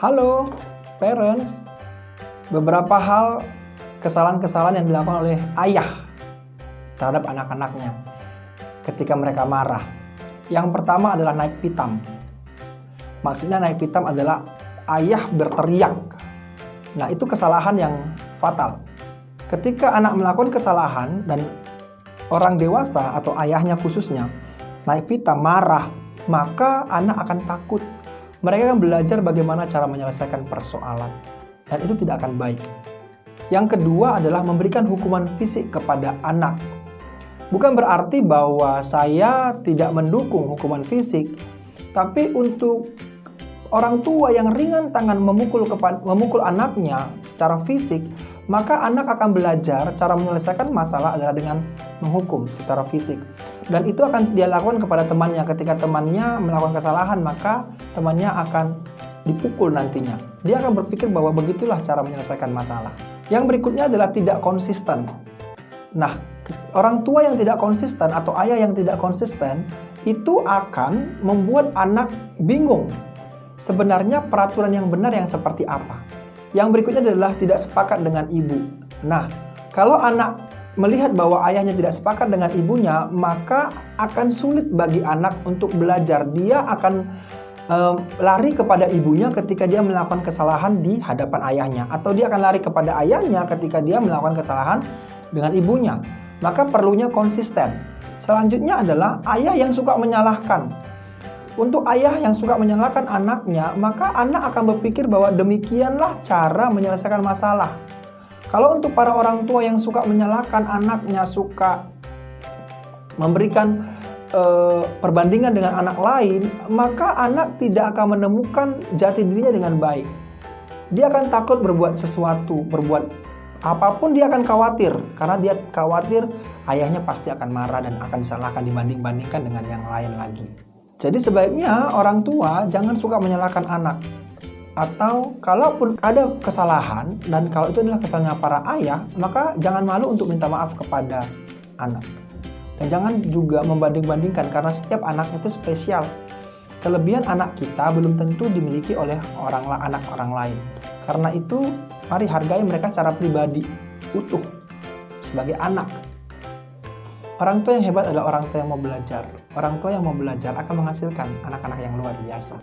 Halo, parents. Beberapa hal kesalahan-kesalahan yang dilakukan oleh ayah terhadap anak-anaknya ketika mereka marah. Yang pertama adalah naik pitam. Maksudnya naik pitam adalah ayah berteriak. Nah, itu kesalahan yang fatal. Ketika anak melakukan kesalahan dan orang dewasa atau ayahnya khususnya naik pitam, marah, maka anak akan takut. Mereka akan belajar bagaimana cara menyelesaikan persoalan, dan itu tidak akan baik. Yang kedua adalah memberikan hukuman fisik kepada anak. Bukan berarti bahwa saya tidak mendukung hukuman fisik, tapi untuk orang tua yang ringan tangan memukul anaknya secara fisik, maka anak akan belajar cara menyelesaikan masalah adalah dengan menghukum secara fisik. Dan itu akan dia lakukan kepada temannya. Ketika temannya melakukan kesalahan, maka temannya akan dipukul nantinya. Dia akan berpikir bahwa begitulah cara menyelesaikan masalah. Yang berikutnya adalah tidak konsisten. Nah, orang tua yang tidak konsisten atau ayah yang tidak konsisten itu akan membuat anak bingung. Sebenarnya peraturan yang benar yang seperti apa? Yang berikutnya adalah tidak sepakat dengan ibu. Nah, kalau anak melihat bahwa ayahnya tidak sepakat dengan ibunya, maka akan sulit bagi anak untuk belajar. Dia akan lari kepada ibunya ketika dia melakukan kesalahan di hadapan ayahnya, atau dia akan lari kepada ayahnya ketika dia melakukan kesalahan dengan ibunya. Maka perlunya konsisten. Selanjutnya adalah ayah yang suka menyalahkan. Untuk ayah yang suka menyalahkan anaknya, maka anak akan berpikir bahwa demikianlah cara menyelesaikan masalah. Kalau untuk para orang tua yang suka menyalahkan anaknya, suka memberikan perbandingan dengan anak lain, maka anak tidak akan menemukan jati dirinya dengan baik. Dia akan takut berbuat sesuatu, berbuat apapun dia akan khawatir, karena dia khawatir ayahnya pasti akan marah dan akan disalahkan dibanding-bandingkan dengan yang lain lagi. Jadi sebaiknya orang tua jangan suka menyalahkan anak. Atau kalaupun ada kesalahan, dan kalau itu adalah kesalahan para ayah, maka jangan malu untuk minta maaf kepada anak. Dan jangan juga membanding-bandingkan, karena setiap anak itu spesial. Kelebihan anak kita belum tentu dimiliki oleh anak orang lain. Karena itu, mari hargai mereka secara pribadi, utuh, sebagai anak. Orang tua yang hebat adalah orang tua yang mau belajar. Orang tua yang mau belajar akan menghasilkan anak-anak yang luar biasa.